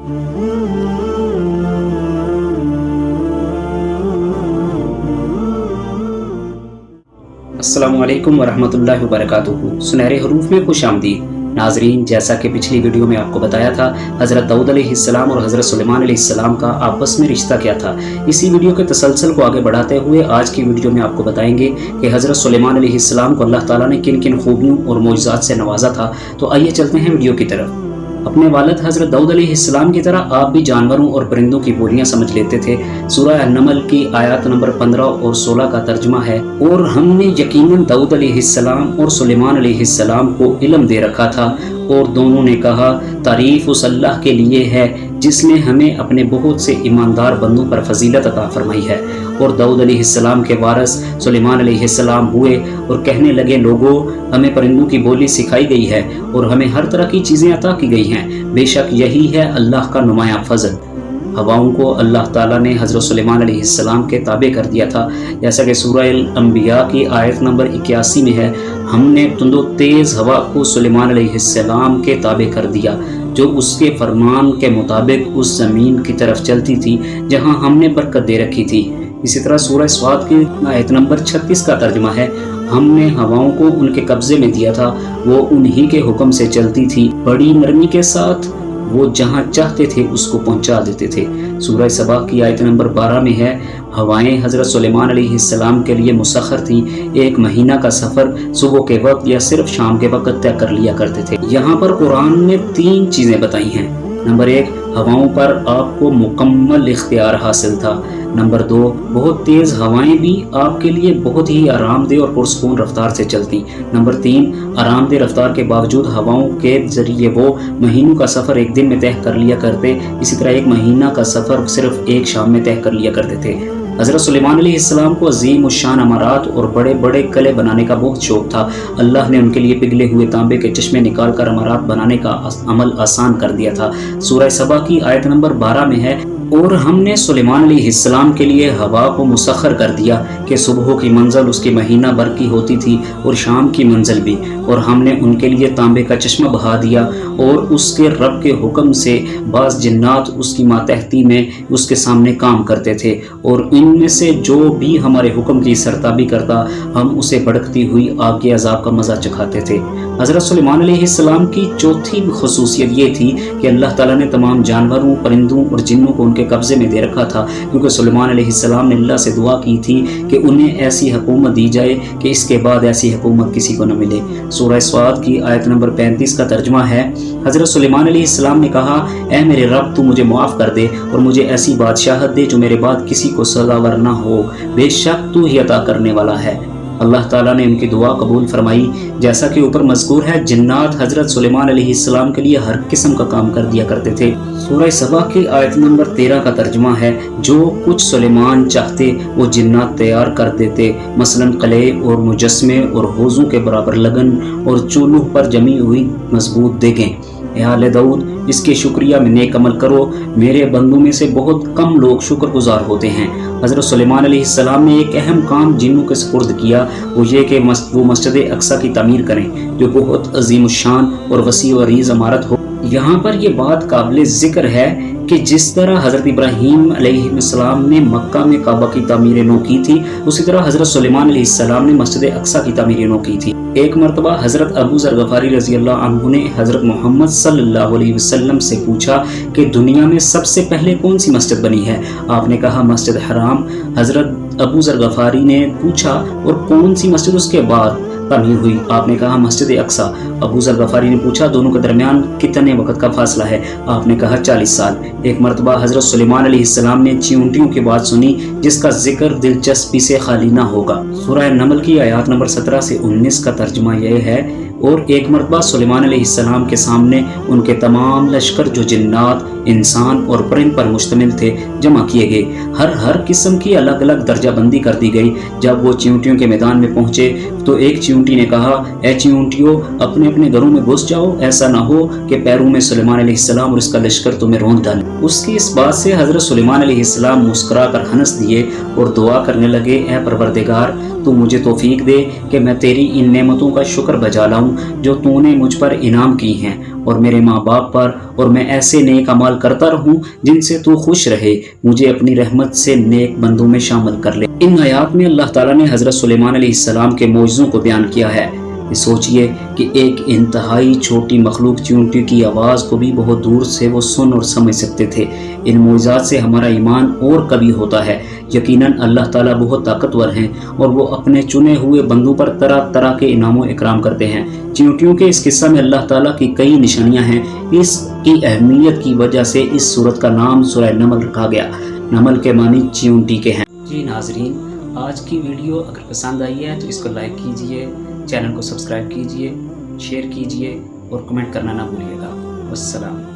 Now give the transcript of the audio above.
अस्सलामु अलैकुम वरहमतुल्लाहि वबरकातुहू। सुनहरे हरूफ में खुश आमदीद नाजरीन। जैसा कि पिछली वीडियो में आपको बताया था, हज़रत दाऊद अलैहिस्सलाम और हज़रत सुलेमान अलैहिस्सलाम का आपस में रिश्ता क्या था। इसी वीडियो के तसलसल को आगे बढ़ाते हुए आज की वीडियो में आपको बताएंगे कि हज़रत सुलेमान अलैहिस्सलाम को अल्लाह ताला ने किन किन खूबियों और मोजज़ात से नवाजा था। तो आइए चलते हैं वीडियो की तरफ। अपने वालिद हज़रत दाऊद अलैहिस्सलाम की तरह आप भी जानवरों और परिंदों की बोलियां समझ लेते थे। सूरह अन-नमल की आयत नंबर 15 और 16 का तर्जुमा है, और हमने यकीनन दाऊद अलैहिस्सलाम और सुलेमान अलैहिस्सलाम को इल्म दे रखा था, और दोनों ने कहा, तारीफ उस अल्लाह के लिए है जिसने हमें अपने बहुत से ईमानदार बंदों पर फजीलत अता फरमाई है। और दाऊद अलैहिस्सलाम के वारिस सुलेमान अलैहिस्सलाम हुए और कहने लगे, लोगों, हमें परिंदों की बोली सिखाई गई है और हमें हर तरह की चीज़ें अता की गई हैं। बेशक यही है अल्लाह का नुमाया फजल। हवाओं को अल्लाह ताला ने हज़रत सुलेमान अलैहिस्सलाम के ताबे कर दिया था, जैसा कि सूरह अल-अंबिया की आयत नंबर 81 में है, हमने तुंदो तेज़ हवा को सुलेमान अलैहिस्सलाम के ताबे कर दिया, जो उसके फरमान के मुताबिक उस ज़मीन की तरफ चलती थी जहाँ हमने बरकत दे रखी थी। इसी तरह सूरह स्वाद की आयत नंबर 36 का तर्जुमा है, हमने हवाओं को उनके कब्जे में दिया था, वो उन्हीं के हुक्म से चलती थी, बड़ी नरमी के साथ वो जहाँ चाहते थे उसको पहुँचा देते थे। सूरह सबा की आयत नंबर 12 में है, हवाएं हज़रत सुलेमान अलैहिस्सलाम के लिए मुसख्खर थी। एक महीना का सफ़र सुबह के वक्त या सिर्फ शाम के वक्त तय कर लिया करते थे। यहाँ पर कुरान ने 3 चीज़ें बताई हैं। नंबर 1, हवाओं पर आपको मुकम्मल इख्तियार हासिल था। नंबर 2, बहुत तेज़ हवाएं भी आपके लिए बहुत ही आरामदेह और पुरसकून रफ्तार से चलती। नंबर 3, आरामदेह रफ्तार के बावजूद हवाओं के ज़रिए वो महीनों का सफ़र एक दिन में तय कर लिया करते। इसी तरह एक महीना का सफ़र सिर्फ एक शाम में तय कर लिया करते थे। हज़रत सुलेमान अलैहिस्सलाम को अज़ीम उश्शान अमारात और बड़े बड़े कले बनाने का बहुत शौक था। अल्लाह ने उनके लिए पिघले हुए तांबे के चश्मे निकाल कर अमारात बनाने का अमल आसान कर दिया था। सूरह सबा की आयत नंबर 12 में है, और हमने सुलेमान अलैहिस्सलाम के लिए हवा को मुसख्खर कर दिया कि सुबह की मंजिल उसकी महीना भर की होती थी और शाम की मंजिल भी, और हमने उनके लिए तांबे का चश्मा बहा दिया, और उसके रब के हुक्म से बाज़ जिन्नात उसकी मातहती में उसके सामने काम करते थे, और इनमें से जो भी हमारे हुक्म की सरताबी करता हम उसे भड़कती हुई आग के अजाब का मज़ा चखाते थे। हज़रत सुलेमान अलैहिस्सलाम की चौथी खुसूसियत ये थी कि अल्लाह ताला ने तमाम जानवरों, परिंदों और जिन्नों को उनके कब्ज़े में दे रखा था, क्योंकि सुलेमान अलैहिस्सलाम ने अल्लाह से दुआ की थी कि उन्हें ऐसी हुकूमत दी जाए कि इसके बाद ऐसी हुकूमत किसी को न मिले। सूरह स्वाद की आयत नंबर 35 का तर्जुमा है, हज़रत सुलेमान अलैहिस्सलाम ने कहा, ऐ मेरे रब, तू मुझे माफ़ कर दे और मुझे ऐसी बादशाहत दे जो मेरे बाद किसी को सज़ावर न हो, बेशक तू ही अता करने वाला है। अल्लाह ताला ने उनकी दुआ कबूल फरमाई। जैसा कि ऊपर मज़कूर है, जिन्नात हज़रत सुलेमान अलैहिस्सलाम के लिए हर किस्म का काम कर दिया करते थे। सूरह सबा की आयत नंबर 13 का तर्जुमा है, जो कुछ सुलेमान चाहते वो जिन्नात तैयार कर देते, मसलन कले और मुजस्मे और होज़ों के बराबर लगन और चूल्हों पर जमी हुई मजबूत देगें। ए आले दाऊद, इसके शुक्रिया में नेक अमल करो। मेरे बंदों में से बहुत कम लोग शुक्रगुजार होते हैं। हज़रत सुलेमान अलैहिस्सलाम ने एक अहम काम जिन्नों के सुपुर्द किया, वो ये कि वो मस्जिद अक्सा की तामीर करें, जो बहुत अजीम शान और वसी व अरीज़ इमारत हो। यहाँ पर यह बात काबिल ज़िक्र है कि जिस तरह हज़रत इब्राहीम अलैहिस्सलाम ने मक्का में काबा की तामीर नौ की थी, उसी तरह हज़रत सुलेमान अलैहिस्सलाम ने मस्जिद अक्सा की तामीर नौ की थी। एक मरतबा हज़रत अबू ज़र गफ़ारी रज़ी अल्लाह अन्हु ने हज़रत मोहम्मद सल्लल्लाहु अलैहि वसल्लम से पूछा कि दुनिया में सबसे पहले कौन सी मस्जिद बनी है। आपने कहा मस्जिद हराम। हज़रत अबू ज़र गफ़ारी ने पूछा, और कौन सी मस्जिद उसके बाद तामीर हुई। आपने कहा मस्जिद अक्सा। अबू ज़र गफ़ारी ने पूछा, दोनों के दरमियान कितने वक्त का फासला है। आपने कहा 40 साल। एक मरतबा हज़रत सुलेमान अलैहिस्सलाम ने चींटियों की बात सुनी जिसका जिक्र दिलचस्पी से खाली ना होगा। सूरह नमल की आयत नंबर 17 से 19 का तर्जुमा यह है, और एक मरतबा सुलेमान अलैहिस्सलाम के सामने उनके तमाम लश्कर जो जिन्नात, इंसान और परिंद पर मुश्तमिल थे जमा किए गए। हर किस्म की अलग अलग दर्जा बंदी कर दी गई। जब वो चींटियों के मैदान में पहुंचे तो एक चींटी ने कहा, ए चींटियों, अपने अपने घरों में घुस जाओ, ऐसा ना हो कि पैरों में सुलेमान अलैहिस्सलाम और इसका लश्कर तुम्हें रौंद डाले। उसकी इस बात से हज़रत सुलेमान अलैहिस्सलाम मुस्कुरा कर हंस दिए और दुआ करने लगे, ए परवरदिगार, تو مجھے توفیق دے کہ میں تیری ان نعمتوں کا شکر بجا لاؤں جو تو نے مجھ پر انعام کی ہیں، اور میرے ماں باپ پر، اور میں ایسے نیک اعمال کرتا رہوں جن سے تو خوش رہے۔ مجھے اپنی رحمت سے نیک بندوں میں شامل کر لے۔ ان آیات میں اللہ تعالیٰ نے حضرت سلیمان علیہ السلام کے معجزوں کو بیان کیا ہے۔ سوچئے کہ ایک انتہائی چھوٹی مخلوق چیونٹی کی آواز کو بھی بہت دور سے وہ سن اور سمجھ سکتے تھے۔ ان معجزات سے ہمارا ایمان اور قوی ہوتا ہے۔ یقیناً اللہ تعالیٰ بہت طاقتور ہیں اور وہ اپنے چنے ہوئے بندوں پر طرح طرح کے انعام و اکرام کرتے ہیں۔ چیونٹیوں کے اس قصہ میں اللہ تعالیٰ کی کئی نشانیاں ہیں۔ اس کی اہمیت کی وجہ سے اس سورت کا نام سورہ نمل رکھا گیا۔ نمل کے معنی چیونٹی کے ہیں۔ جی ناظرین، آج کی ویڈیو اگر پسند آئی ہے تو اس کو لائک کیجئے، چینل کو سبسکرائب کیجئے، شیئر کیجئے اور کمنٹ کرنا نہ بھولیے گا۔ والسلام۔